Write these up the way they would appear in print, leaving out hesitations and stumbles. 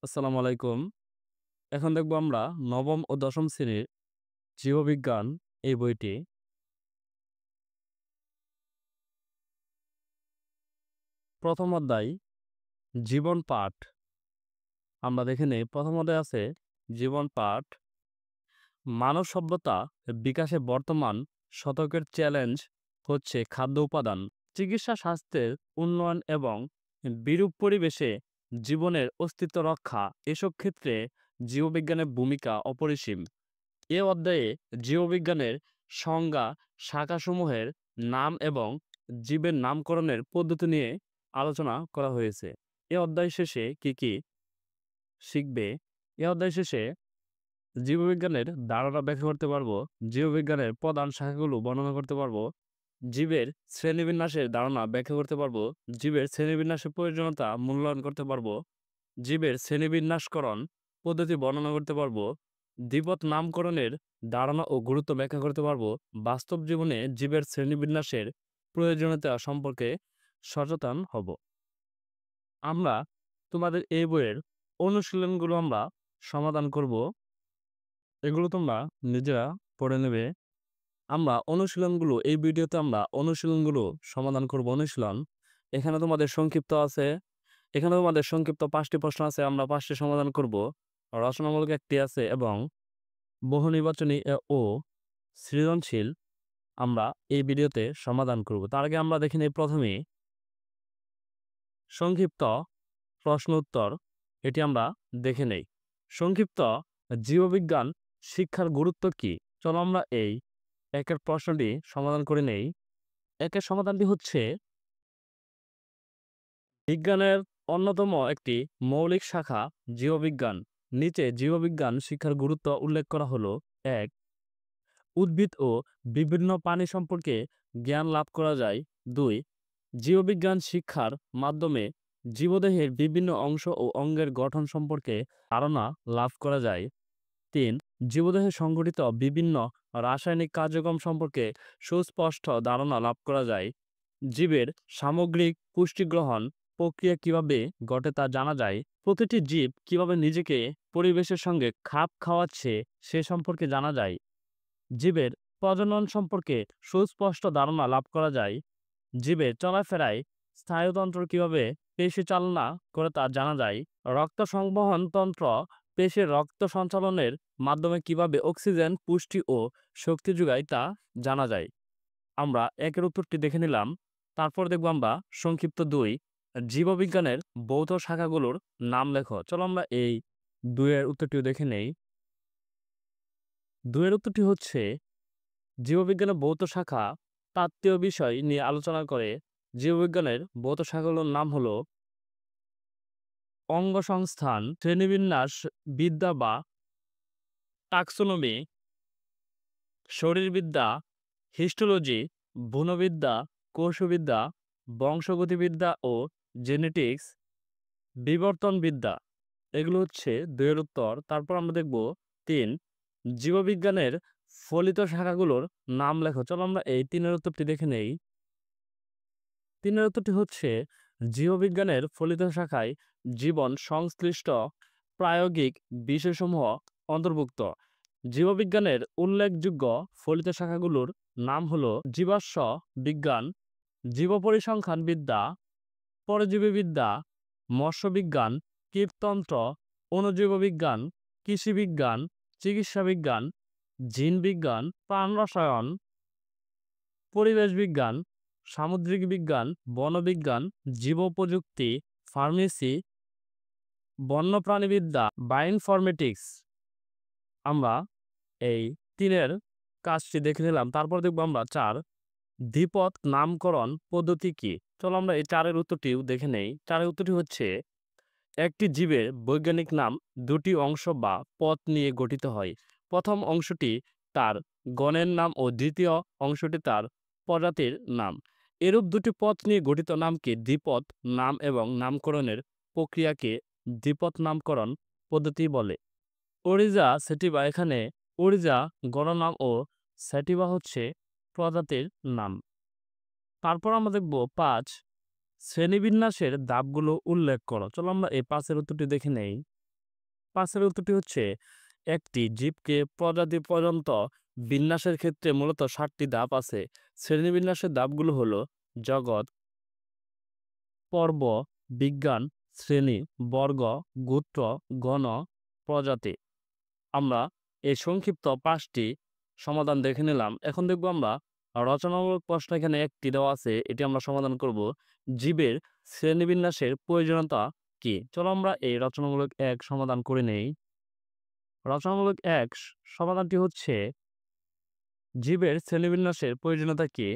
আসসালামু আলাইকুম। এখন দেখব আমরা নবম ও দশম শ্রেণীর জীববিজ্ঞান এই বইটি। প্রথম অধ্যায় জীবন পাঠ। আমরা দেখে নেই প্রথম অধ্যায়ে আছে জীবন পাঠ। মানব সভ্যতা বিকাশে বর্তমান শতকের চ্যালেঞ্জ হচ্ছে খাদ্য উপাদান, চিকিৎসা স্বাস্থ্যের উন্নয়ন এবং বিরূপ পরিবেশে জীবনের অস্তিত্ব রক্ষা। এসব ক্ষেত্রে জীববিজ্ঞানের ভূমিকা অপরিসীম। এ অধ্যায়ে জীববিজ্ঞানের সংজ্ঞা, শাখাসমূহের নাম এবং জীবের নামকরণের পদ্ধতি নিয়ে আলোচনা করা হয়েছে। এ অধ্যায় শেষে কি শিখবে? এ অধ্যায় শেষে জীববিজ্ঞানের ধারণা ব্যাখ্যা করতে পারবো, জীববিজ্ঞানের প্রধান শাখাগুলো বর্ণনা করতে পারবো, জীবের শ্রেণীবিন্যাসের ধারণা ব্যাখ্যা করতে পারবো, জীবের শ্রেণীবিন্যাসের প্রয়োজনীয়তা মূল্যায়ন করতে পারবো, জীবের শ্রেণীবিন্যাসকরণ পদ্ধতি বর্ণনা করতে পারবো, দ্বিপদ নামকরণের ধারণা ও গুরুত্ব ব্যাখ্যা করতে পারবো, বাস্তব জীবনে জীবের শ্রেণীবিন্যাসের প্রয়োজনীয়তা সম্পর্কে সচেতন হব। আমরা তোমাদের এই বইয়ের অনুশীলনগুলো আমরা সমাধান করব। এগুলো তোমরা নিজেরা পড়ে নেবে। আমরা অনুশীলনগুলো এই ভিডিওতে আমরা অনুশীলনগুলো সমাধান করব। অনুশীলন এখানে তোমাদের সংক্ষিপ্ত আছে। এখানে তোমাদের সংক্ষিপ্ত 5টি প্রশ্ন আছে, আমরা 5টি সমাধান করব। রচনামূলক একটি আছে এবং বহু নির্বাচনী ও সৃজনশীল আমরা এই ভিডিওতে সমাধান করব। তার আগে আমরা দেখে নিই প্রথমে সংক্ষিপ্ত প্রশ্ন উত্তর। এটি আমরা দেখে নেই। সংক্ষিপ্ত জীববিজ্ঞান শিক্ষার গুরুত্ব কি? চলো আমরা এই একের প্রশ্নটি সমাধান করে নেই। একের সমাধানটি হচ্ছে বিজ্ঞানের অন্যতম একটি মৌলিক শাখা জীববিজ্ঞান। নিচে জীববিজ্ঞান শিক্ষার গুরুত্ব উল্লেখ করা হলো। ১. উদ্ভিদ ও বিভিন্ন প্রাণী সম্পর্কে জ্ঞান লাভ করা যায়। ২. জীববিজ্ঞান শিক্ষার মাধ্যমে জীবদেহের বিভিন্ন অংশ ও অঙ্গের গঠন সম্পর্কে ধারণা লাভ করা যায়। ৩. জীবদেহে সংঘটিত বিভিন্ন রাসায়নিক কার্যক্রম সম্পর্কে সুস্পষ্ট ধারণা লাভ করা যায়। জীবের সামগ্রিক পুষ্টিগ্রহণ প্রক্রিয়া কিভাবে ঘটে তা জানা যায়। প্রতিটি জীব কিভাবে নিজেকে পরিবেশের সঙ্গে খাপ খাওয়াচ্ছে সে সম্পর্কে জানা যায়। জীবের প্রজনন সম্পর্কে সুস্পষ্ট ধারণা লাভ করা যায়। জীবের চলাফেরায় স্নায়ুতন্ত্র কিভাবে পেশি চালনা করে তা জানা যায়। রক্ত সংবহন তন্ত্র পেশির রক্ত সঞ্চালনের মাধ্যমে কিভাবে অক্সিজেন, পুষ্টি ও শক্তি যোগায় তা জানা যায়। আমরা একের উত্তরটি দেখে নিলাম। তারপর দেখব আমরা সংক্ষিপ্ত ২ জীববিজ্ঞানের ভৌত শাখাগুলোর নাম লেখো। চলো আমরা এই ২ এর উত্তরটিও দেখে নেই। ২ এর উত্তরটি হচ্ছে জীববিজ্ঞানের ভৌত শাখা তাত্ত্বীয় বিষয় নিয়ে আলোচনা করে। জীববিজ্ঞানের ভৌত শাখাগুলোর নাম হলো অঙ্গসংস্থান, শ্রেণীবিন্যাস বিদ্যা বা টাক্সোনমি, শরীরবিদ্যা, হিস্টোলজি, ভ্রূণবিদ্যা, কোষবিদ্যা, বংশগতিবিদ্যা ও জেনেটিক্স, বিবর্তনবিদ্যা। এগুলো হচ্ছে ২ এর উত্তর। তারপর আমরা দেখব ৩ জীববিজ্ঞানের ফলিত শাখাগুলোর নাম লেখো। চলো আমরা এই ৩ এর উত্তরটি দেখে নেই। ৩ এর উত্তরটি হচ্ছে জীববিজ্ঞানের ফলিত শাখায় জীবন সংশ্লিষ্ট প্রায়োগিক বিষয়সমূহ অন্তর্ভুক্ত। জীববিজ্ঞানের উল্লেখযোগ্য ফলিত শাখাগুলোর নাম হলো জীবাশ্ম বিজ্ঞান, জীবপরিসংখ্যান বিদ্যা, পরজীবীবিদ্যা, মৎস্যবিজ্ঞান, কীটতন্ত্র, অণুজীববিজ্ঞান, কৃষিবিজ্ঞান, চিকিৎসাবিজ্ঞান, জিনবিজ্ঞান, প্রাণরসায়ন, পরিবেশ বিজ্ঞান, সামুদ্রিক বিজ্ঞান, বনবিজ্ঞান, জীবপ্রযুক্তি, ফার্মেসি, বন্যপ্রাণীবিদ্যা, বায়োইনফরমেটিক্স। আমরা এই ৩ এর কাজটি দেখে নিলাম। তারপর দেখব আমরা ৪ দ্বিপদ নামকরণ পদ্ধতি কি? চলো আমরা এই ৪ এর উত্তরটিও দেখে নেই। ৪ এর উত্তরটি হচ্ছে একটি জীবের বৈজ্ঞানিক নাম ২টি অংশ বা পদ নিয়ে গঠিত হয়। প্রথম অংশটি তার গণের নাম ও দ্বিতীয় অংশটি তার প্রজাতির নাম। এরূপ দুটি পদ নিয়ে গঠিত নামকে দ্বিপদ নাম এবং নামকরণের প্রক্রিয়াকে দ্বিপদ নামকরণ পদ্ধতি বলে। ওরিজা সেটিভা, এখানে ওরিজা গণনাম ও সেটিভা হচ্ছে প্রজাতির নাম। তারপর আমরা দেখব ৫ শ্রেণীবিন্যাসের ধাপগুলো উল্লেখ করো। চলো আমরা এই ৫ এর উত্তরটি দেখে নেই। 5 এর উত্তরটি হচ্ছে একটি জীবকে প্রজাতি পর্যন্ত বিন্যাসের ক্ষেত্রে মূলত 7টি ধাপ আছে। শ্রেণীবিন্যাসের ধাপগুলো হলো জগৎ, পর্ব, বিজ্ঞান, শ্রেণী, বর্গ, গোত্র, গণ, প্রজাতি। আমরা এই সংক্ষিপ্ত 5টি সমাধান দেখে নিলাম। এখন দেখব আমরা রচনামূলক প্রশ্ন এখানে একটি দেওয়া আছে, এটি আমরা সমাধান করব। জীবের শ্রেণীবিন্যাসের প্রয়োজনীয়তা কি? চলো আমরা এই রচনামূলক 1 সমাধান করে নেই। রচনামূলক 1 সমাধানটি হচ্ছে জীবের শ্রেণীবিন্যাসের প্রয়োজনীয়তা কি?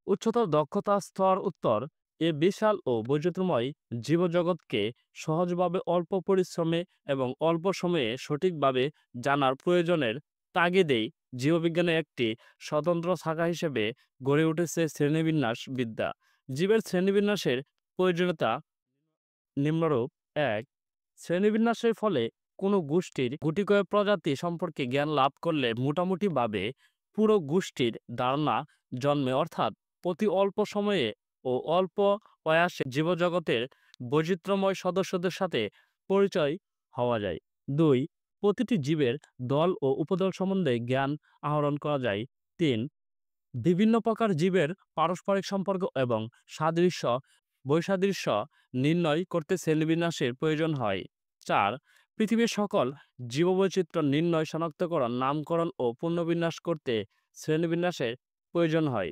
উচ্চতর দক্ষতা স্তর উত্তর, এ বিশাল ও বৈচিত্র্যময় জীবজগৎকে সহজভাবে অল্প পরিশ্রমে এবং অল্প সময়ে সঠিকভাবে জানার প্রয়োজনের তাগিদেই জীববিজ্ঞানের একটি স্বতন্ত্র শাখা হিসেবে গড়ে উঠেছে শ্রেণীবিন্যাস বিদ্যা। জীবের শ্রেণীবিন্যাসের প্রয়োজনীয়তা নিম্নরূপ: 1. শ্রেণীবিন্যাসের ফলে কোনো গোষ্ঠীর গুটিকয়েক প্রজাতি সম্পর্কে জ্ঞান লাভ করলে মোটামুটিভাবে পুরো গোষ্ঠীর ধারণা জন্মে, অর্থাৎ অতি অল্প সময়ে ও অল্প প্রয়াসে জীবজগতের বৈচিত্র্যময় সদস্যদের সাথে পরিচয় হওয়া যায়। 2. প্রতিটি জীবের দল ও উপদল সম্বন্ধে জ্ঞান আহরণ করা যায়। 3. বিভিন্ন প্রকার জীবের পারস্পরিক সম্পর্ক এবং সাদৃশ্য বৈসাদৃশ্য নির্ণয় করতে শ্রেণীবিন্যাসের প্রয়োজন হয়। 4. পৃথিবীর সকল জীববৈচিত্র্য নির্ণয়, শনাক্তকরণ, নামকরণ ও পুনর্বিন্যাস করতে শ্রেণীবিন্যাসের প্রয়োজন হয়।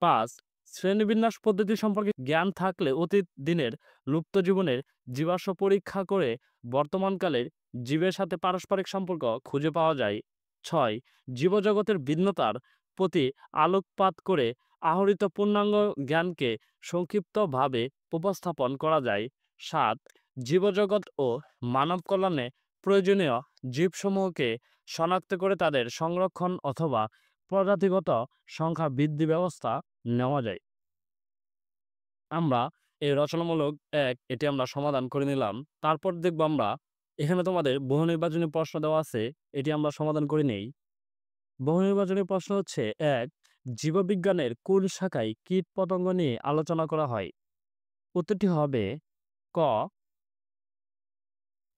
5. শ্রেণীবিন্যাস পদ্ধতি সম্পর্কে জ্ঞান থাকলে অতীত দিনের লুপ্ত জীবনের জীবাশ্ম পরীক্ষা করে বর্তমানকালের জীবের সাথে পারস্পরিক সম্পর্ক খুঁজে পাওয়া যায়। 6. জীবজগতের ভিন্নতার প্রতি আলোকপাত করে আহরিত পূর্ণাঙ্গ জ্ঞানকে সংক্ষিপ্তভাবে উপস্থাপন করা যায়। 7. জীবজগৎ ও মানব কল্যাণে প্রয়োজনীয় জীবসমূহকে শনাক্ত করে তাদের সংরক্ষণ অথবা প্রজাতিগত সংখ্যা বৃদ্ধি ব্যবস্থা নেওয়া যায়। আমরা এই রচনামূলক 1 এটি আমরা সমাধান করে নিলাম। তারপর দেখব আমরা এখানে তোমাদের বহু নির্বাচনী প্রশ্ন দেওয়া আছে, এটি আমরা সমাধান করে নেই। বহু নির্বাচনী প্রশ্ন হচ্ছে: 1. জীববিজ্ঞানের কোন শাখায় কীট পতঙ্গ নিয়ে আলোচনা করা হয়? উত্তরটি হবে ক,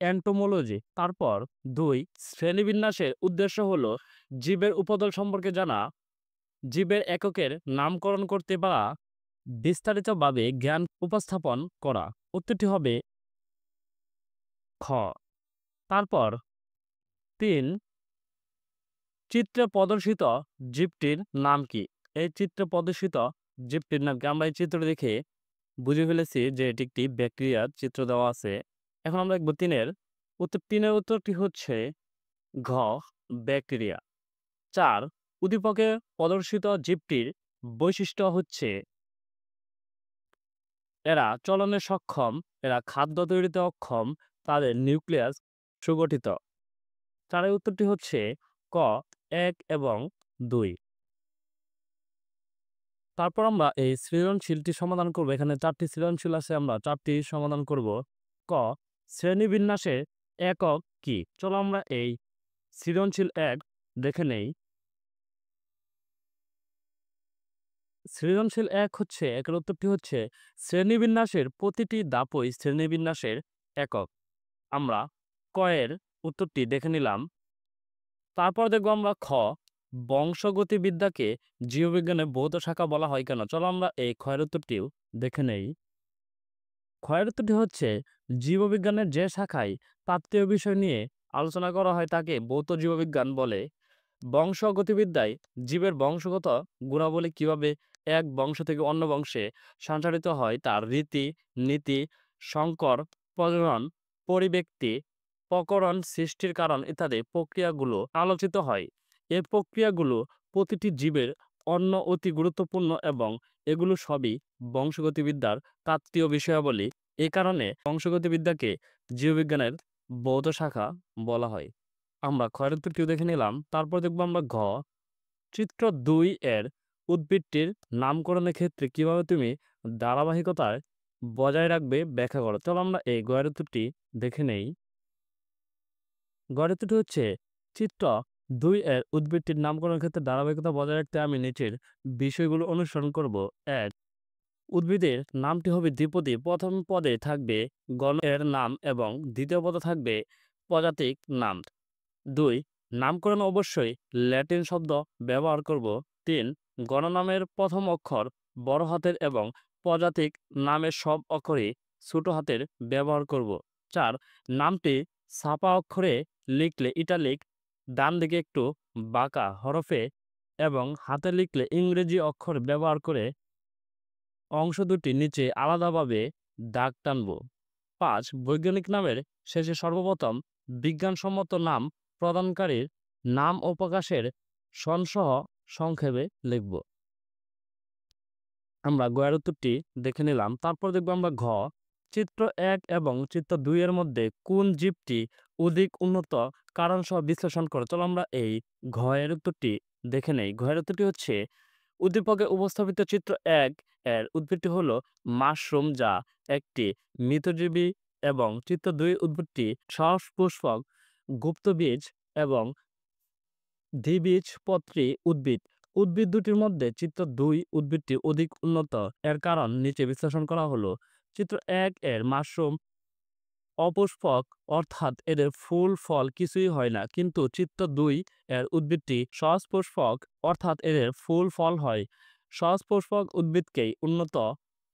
এন্টোমোলজি। তারপর 2. শ্রেণীবিন্যাসের উদ্দেশ্য হলো জীবের উপদল সম্পর্কে জানা, জীবের এককের নামকরণ করতে বা বিস্তারিতভাবে জ্ঞান উপস্থাপন করা। উত্তরটি হবে খ। তারপর 3. চিত্রে প্রদর্শিত জীবটির নাম কি? এই চিত্রে প্রদর্শিত জীবটির নাম কি? আমরা এই চিত্র দেখে বুঝে ফেলেছি যে এটি একটি ব্যাকটেরিয়ার চিত্র দেওয়া আছে। এখন আমরা দেখব 3-এর উত্তর। 3-এর উত্তরটি হচ্ছে ঘ, ব্যাকটেরিয়া। 4. উদ্দীপকে প্রদর্শিত জীবটির বৈশিষ্ট্য হচ্ছে এরা চলনে সক্ষম, এরা খাদ্য তৈরিতে অক্ষম, তাদের নিউক্লিয়াস সুগঠিত। 4-এর উত্তরটি হচ্ছে ক, 1 এবং 2। তারপর আমরা এই সৃজনশীলটি সমাধান করব। এখানে 4টি সৃজনশীল আছে, আমরা 4টি সমাধান করব। ক, শ্রেণীবিন্যাসের একক কি? চলো আমরা এই সৃজনশীল 1 দেখে নেই। সৃজনশীল 1 হচ্ছে, একের উত্তরটি হচ্ছে শ্রেণীবিন্যাসের প্রতিটি ধাপই শ্রেণীবিন্যাসের একক। আমরা ক এর উত্তরটি দেখে নিলাম। তারপর দেখব আমরা খ, বংশগতিবিদ্যাকে জীববিজ্ঞানের ভৌত শাখা বলা হয় কেন? চলো আমরা এই খ এর উত্তরটিও দেখে নেই। খ এর উত্তরটি হচ্ছে জীববিজ্ঞানের যে শাখায় তাত্ত্বীয় বিষয় নিয়ে আলোচনা করা হয় তাকে ভৌত জীববিজ্ঞান বলে। বংশগতিবিদ্যায় জীবের বংশগত গুণাবলী কিভাবে এক বংশ থেকে অন্য বংশে সঞ্চারিত হয়, তার রীতি নীতি, সংকর, প্রজনন, পরিব্যক্তি, প্রকরণ, সৃষ্টির কারণ ইত্যাদি প্রক্রিয়াগুলো আলোচিত হয়। এই প্রক্রিয়াগুলো প্রতিটি জীবের অন্য অতি গুরুত্বপূর্ণ এবং এগুলো সবই বংশগতিবিদ্যার তাত্ত্বীয় বিষয়াবলী। এ কারণে বংশগতিবিদ্যাকে জীববিজ্ঞানের ভৌত শাখা বলা হয়। আমরা ক্ষয়ের উত্তরটিও দেখে নিলাম। তারপর দেখবো আমরা ঘ, চিত্র 2 এর উদ্ভিদটির নামকরণের ক্ষেত্রে কিভাবে তুমি ধারাবাহিকতায় বজায় রাখবে ব্যাখ্যা করো। চলো আমরা এই গয়ের উত্তরটি দেখে নেই। গয়ের উত্তরটি হচ্ছে চিত্র 2 এর উদ্ভিদটির নামকরণের ক্ষেত্রে ধারাবাহিকতা বজায় রাখতে আমি নিচের বিষয়গুলো অনুসরণ করব। 1. উদ্ভিদের নামটি হবে দ্বিপদী। প্রথম পদে থাকবে গণের নাম এবং দ্বিতীয় পদে থাকবে প্রজাতিক নাম। ২. নামকরণ অবশ্যই ল্যাটিন শব্দ ব্যবহার করব। ৩. গণনামের প্রথম অক্ষর বড় হাতের এবং প্রজাতিক নামের সব অক্ষরই ছোট হাতের ব্যবহার করব। ৪. নামটি ছাপা অক্ষরে লিখলে ইটালিক, ডান দিকে একটু বাঁকা হরফে এবং হাতে লিখলে ইংরেজি অক্ষর ব্যবহার করে অংশ দুটি নিচে আলাদাভাবে দাগ টানব। ৫. বৈজ্ঞানিক নামের শেষে সর্বপ্রথম বিজ্ঞানসম্মত নাম প্রদানকারীর নাম ও প্রকাশের সনসহ সংক্ষেপে লিখব। আমরা গয়ের উত্তরটি দেখে নিলাম। তারপর দেখব আমরা ঘ। চিত্র ১ এবং চিত্র ২ এর মধ্যে কোন জীবটি অধিক উন্নত কারণসহ বিশ্লেষণ করে। চলো আমরা এই ঘ এর উত্তরটি দেখে নেই। ঘ এর উত্তরটি হচ্ছে উদ্দীপকে উপস্থাপিত চিত্র ১ এর উদ্ভিদটি হলো মাশরুম, যা একটি মৃতজীবী, এবং চিত্র ২ উদ্ভিদটি সপুষ্পক, গুপ্তবীজ এবং দ্বিবীজপত্রী উদ্ভিদ। উদ্ভিদ দুটির মধ্যে চিত্র ২ উদ্ভিদটি অধিক উন্নত এর কারণ নিচে বিশ্লেষণ করা হলো। চিত্র ১ এর মাশরুম অপুষ্পক, অর্থাৎ এদের ফুল ফল কিছুই হয় না, কিন্তু চিত্র ২ এর উদ্ভিদটি সপুষ্পক, অর্থাৎ এদের ফুল ফল হয়। সপুষ্পক উদ্ভিদকেই উন্নত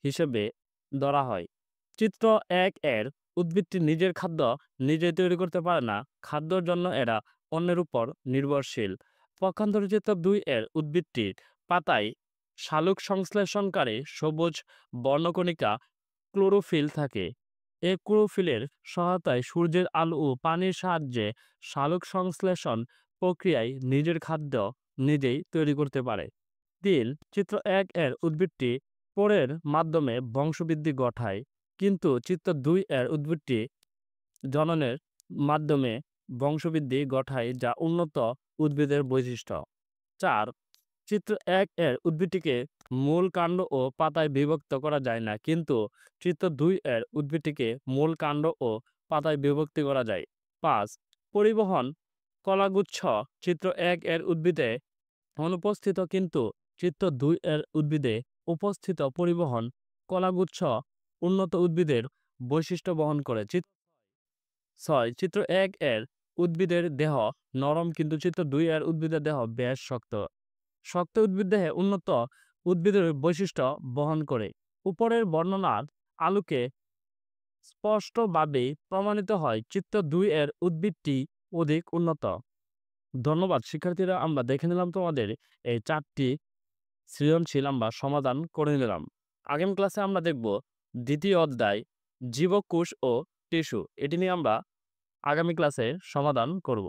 হিসেবে ধরা হয়। চিত্র ১ এর উদ্ভিদটি নিজের খাদ্য নিজে তৈরি করতে পারে না, খাদ্যের জন্য এরা অন্যের উপর নির্ভরশীল। পক্ষান্তরে চিত্র ২ এর উদ্ভিদটির পাতায় শালুক সংশ্লেষণকারী সবুজ বর্ণকণিকা ক্লোরোফিল থাকে। এই ক্লোরোফিলের সহায়তায় সূর্যের আলো ও পানির সাহায্যে শালুক সংশ্লেষণ প্রক্রিয়ায় নিজের খাদ্য নিজেই তৈরি করতে পারে। ৩. চিত্র ১ এর উদ্ভিদটি পরের মাধ্যমে বংশবৃদ্ধি ঘটায়, কিন্তু চিত্র ২ এর উদ্ভিদটি জননের মাধ্যমে বংশবৃদ্ধি ঘটায়, যা উন্নত উদ্ভিদের বৈশিষ্ট্য। ৪. চিত্র ১ এর উদ্ভিদটিকে মূল, কাণ্ড ও পাতায় বিভক্ত করা যায় না, কিন্তু চিত্র ২ এর উদ্ভিদটিকে মূল, কাণ্ড ও পাতায় বিভক্তি করা যায়। ৫. পরিবহন কলাগুচ্ছ চিত্র ১ এর উদ্ভিদে অনুপস্থিত, কিন্তু চিত্র ২ এর উদ্ভিদে উপস্থিত পরিবহন কলাগুচ্ছ উন্নত উদ্ভিদের বৈশিষ্ট্য বহন করে। ৬. চিত্র ১ এর উদ্ভিদের দেহ নরম, কিন্তু চিত্র ২ এর উদ্ভিদের দেহ বেশ শক্ত। শক্ত উদ্ভিদ দেহে উন্নত উদ্ভিদের বৈশিষ্ট্য বহন করে। উপরের বর্ণনার আলোকে স্পষ্টভাবে প্রমাণিত হয় চিত্র ২ এর উদ্ভিদটি অধিক উন্নত। ধন্যবাদ শিক্ষার্থীরা, আমরা দেখে নিলাম তোমাদের এই ৪টি সৃজনশীল আমরা সমাধান করে নিলাম। আগামী ক্লাসে আমরা দেখব দ্বিতীয় অধ্যায় জীবকোষ ও টিস্যু। এটি নিয়ে আমরা আগামী ক্লাসে সমাধান করব।